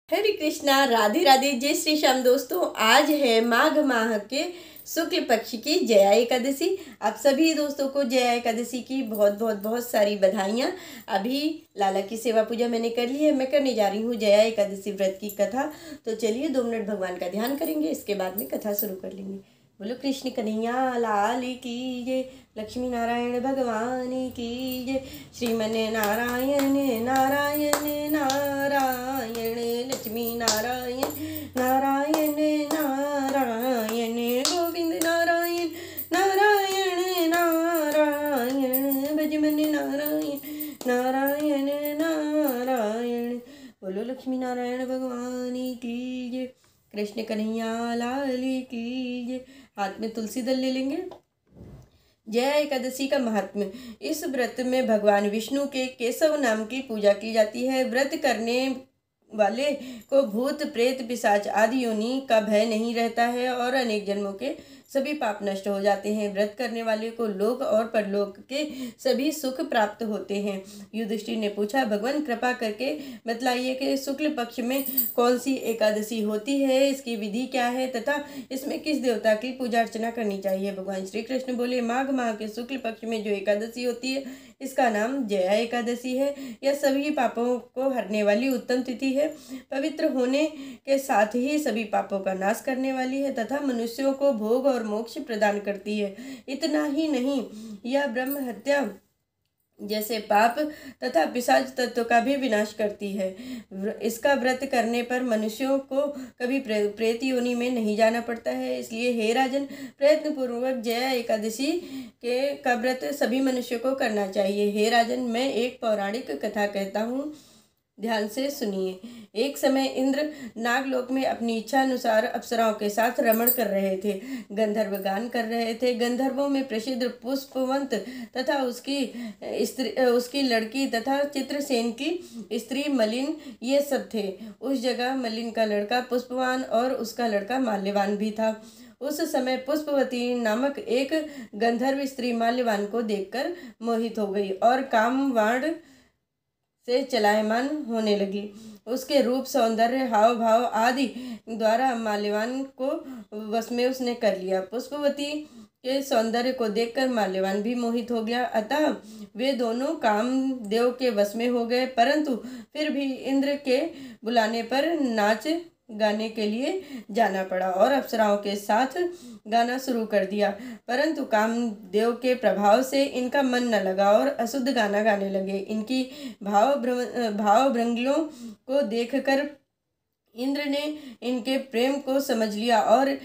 हरे कृष्णा, राधे राधे, जय श्री श्याम। दोस्तों, आज है माघ माह के शुक्ल पक्ष की जया एकादशी। आप सभी दोस्तों को जया एकादशी की बहुत बहुत बहुत सारी बधाइयाँ। अभी लाला की सेवा पूजा मैंने कर ली है। मैं करने जा रही हूँ जया एकादशी व्रत की कथा। तो चलिए 2 मिनट भगवान का ध्यान करेंगे, इसके बाद में कथा शुरू कर लेंगे। बोलो कृष्ण कन्हैया लाल की जय, लक्ष्मी नारायण भगवान की जय। श्रीमन नारायण नारायण नारायण, लक्ष्मी नारायण नारायण नारायण, गोविंद नारायण नारायण नारायण, भजमन नारायण नारायण नारायण। बोलो लक्ष्मी नारायण भगवान की जय, कृष्ण कन्हैया लाल की जय। हाथ में तुलसी दल ले लेंगे। जया एकादशी का महात्म्य। इस व्रत में भगवान विष्णु के केशव नाम की पूजा की जाती है। व्रत करने वाले को भूत प्रेत पिशाच आदि योनि का भय नहीं रहता है और अनेक जन्मों के सभी पाप नष्ट हो जाते हैं। व्रत करने वाले को लोक और परलोक के सभी सुख प्राप्त होते हैं। युधिष्ठिर ने पूछा, भगवान कृपा करके बतलाइए कि शुक्ल पक्ष में कौन सी एकादशी होती है, इसकी विधि क्या है तथा इसमें किस देवता की पूजा अर्चना करनी चाहिए। भगवान श्री कृष्ण बोले, माघ माह के शुक्ल पक्ष में जो एकादशी होती है इसका नाम जया एकादशी है। यह सभी पापों को हरने वाली उत्तम तिथि है। पवित्र होने के साथ ही सभी पापों का नाश करने वाली है तथा मनुष्यों को भोग और मोक्ष प्रदान करती है। इतना ही नहीं, यह ब्रह्म हत्या जैसे पाप तथा पिशाच तत्व का भी विनाश करती है। इसका व्रत करने पर मनुष्यों को कभी प्रेत योनि में नहीं जाना पड़ता है। इसलिए हे राजन, प्रयत्न पूर्वक जया एकादशी का व्रत सभी मनुष्यों को करना चाहिए। हे राजन, मैं एक पौराणिक कथा कहता हूँ, ध्यान से सुनिए। एक समय इंद्र नागलोक में अपनी इच्छा अनुसार अप्सराओं के साथ रमण कर रहे थे। गंधर्व गान कर रहे थे। गंधर्वों में प्रसिद्ध पुष्पवंत तथा उसकी लड़की तथा चित्रसेन की स्त्री मलिन, ये सब थे। उस जगह मलिन का लड़का पुष्पवान और उसका लड़का माल्यवान भी था। उस समय पुष्पवती नामक एक गंधर्व स्त्री माल्यवान को देखकर मोहित हो गई और कामवाण से चलायमान होने लगी। उसके रूप, सौंदर्य, हाव भाव आदि द्वारा माल्यवान को वश में उसने कर लिया। पुष्पवती के सौंदर्य को देखकर माल्यवान भी मोहित हो गया। अतः वे दोनों कामदेव के वश में हो गए, परंतु फिर भी इंद्र के बुलाने पर नाच गाने के लिए जाना पड़ा और अप्सराओं के साथ गाना शुरू कर दिया। परंतु कामदेव के प्रभाव से इनका मन न लगा और अशुद्ध गाना गाने लगे। इनकी भावभंगियों को देखकर इंद्र ने इनके प्रेम को समझ लिया और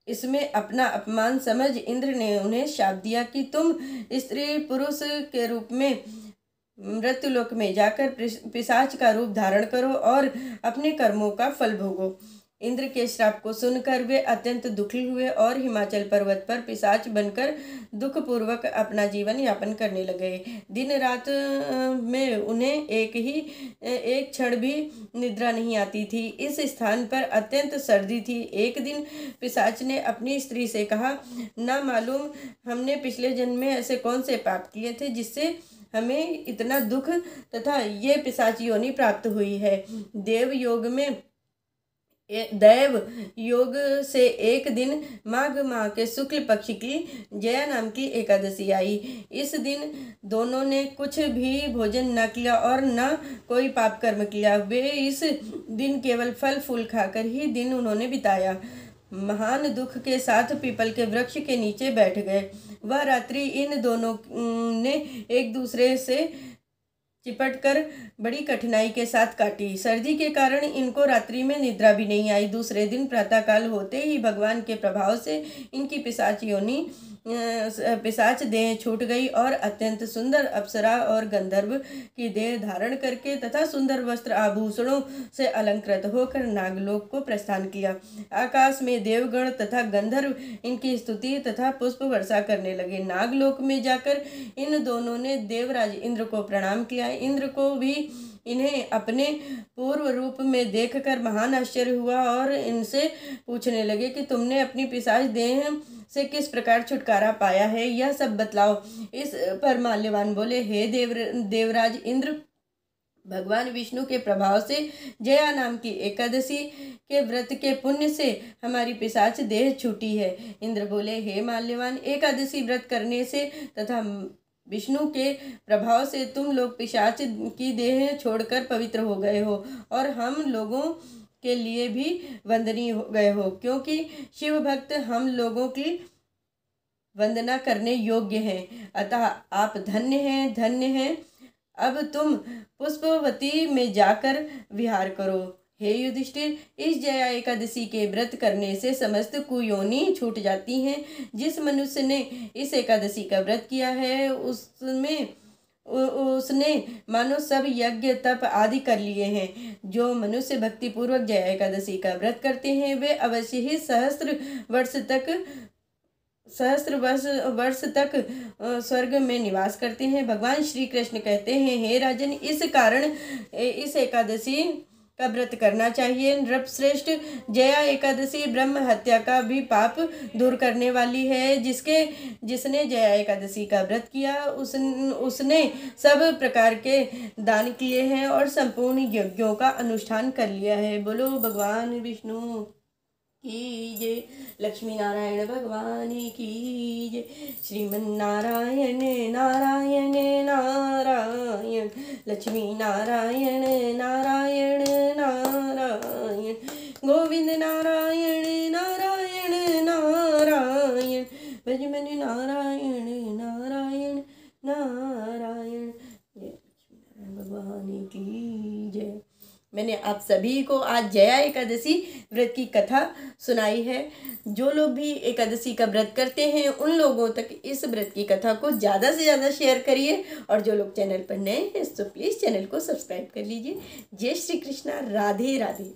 इसमें अपना अपमान समझ इंद्र ने उन्हें शाप दिया कि तुम स्त्री पुरुष के रूप में मृत्युलोक में जाकर पिशाच का रूप धारण करो और अपने कर्मों का फल भोगो। इंद्र के श्राप को सुनकर वे अत्यंत दुखी हुए और हिमाचल पर्वत पर पिशाच बनकर दुखपूर्वक अपना जीवन यापन करने लगे। दिन रात में उन्हें एक क्षण भी निद्रा नहीं आती थी। इस स्थान पर अत्यंत सर्दी थी। एक दिन पिशाच ने अपनी स्त्री से कहा, ना मालूम हमने पिछले जन्म में ऐसे कौन से पाप किए थे जिससे हमें इतना दुख तथा ये पिशाच योनि प्राप्त हुई है। दैव योग से एक दिन माघ माह के शुक्ल पक्ष की जया नाम की एकादशी आई। इस दिन दोनों ने कुछ भी भोजन न किया और न कोई पाप कर्म किया। वे इस दिन केवल फल फूल खाकर ही दिन उन्होंने बिताया। महान दुख के साथ पीपल के वृक्ष के नीचे बैठ गए। वह रात्रि इन दोनों ने एक दूसरे से चिपटकर बड़ी कठिनाई के साथ काटी। सर्दी के कारण इनको रात्रि में निद्रा भी नहीं आई। दूसरे दिन प्रातःकाल होते ही भगवान के प्रभाव से इनकी पिशाच देह छूट गई और अत्यंत सुंदर अप्सरा और गंधर्व की देह धारण करके तथा सुंदर वस्त्र आभूषणों से अलंकृत होकर नागलोक को प्रस्थान किया। आकाश में देवगण तथा गंधर्व इनकी स्तुति तथा पुष्प वर्षा करने लगे। नागलोक में जाकर इन दोनों ने देवराज इंद्र को प्रणाम किया। इंद्र को भी इन्हें अपने पूर्व रूप में देखकर महान आश्चर्य हुआ और इनसे पूछने लगे कि तुमने अपनी पिशाच देह से किस प्रकार छुटकारा पाया है, यह सब बतलाओ। इस पर माल्यवान बोले, हे देवराज इंद्र, भगवान विष्णु के प्रभाव से जया नाम की एकादशी के व्रत के पुण्य से हमारी पिशाच देह छूटी है। इंद्र बोले, हे माल्यवान, एकादशी व्रत करने से तथा विष्णु के प्रभाव से तुम लोग पिशाच की देह छोड़कर पवित्र हो गए हो और हम लोगों के लिए भी वंदनीय हो गए हो, क्योंकि शिव भक्त हम लोगों की वंदना करने योग्य हैं। अतः आप धन्य हैं, धन्य हैं। अब तुम पुष्पवती में जाकर विहार करो। हे युधिष्ठिर, इस जया एकादशी के व्रत करने से समस्त कुयोनि छूट जाती हैं। जिस मनुष्य ने इस एकादशी का व्रत किया है उसने मानो सब यज्ञ तप आदि कर लिए हैं। जो मनुष्य भक्ति पूर्वक जया एकादशी का व्रत करते हैं वे अवश्य ही सहस्त्र वर्ष तक स्वर्ग में निवास करते हैं। भगवान श्री कृष्ण कहते हैं, हे राजन, इस कारण इस एकादशी का व्रत करना चाहिए। नृपश्रेष्ठ, जया एकादशी ब्रह्म हत्या का भी पाप दूर करने वाली है। जिसने जया एकादशी का व्रत किया उसने सब प्रकार के दान किए हैं और संपूर्ण यज्ञों का अनुष्ठान कर लिया है। बोलो भगवान विष्णु की जय, लक्ष्मी नारायण भगवान की जय। श्रीमन नारायण नारायण नारायण, लक्ष्मी नारायण नारायण नारायण, गोविंद नारायण नारायण नारायण, भजमन नारायण नारायण नारायण। जय लक्ष्मी नारायण भगवान की जय। मैंने आप सभी को आज जया एकादशी व्रत की कथा सुनाई है। जो लोग भी एकादशी का व्रत करते हैं उन लोगों तक इस व्रत की कथा को ज़्यादा से ज़्यादा शेयर करिए, और जो लोग चैनल पर नए हैं तो प्लीज़ चैनल को सब्सक्राइब कर लीजिए। जय श्री कृष्णा, राधे राधे।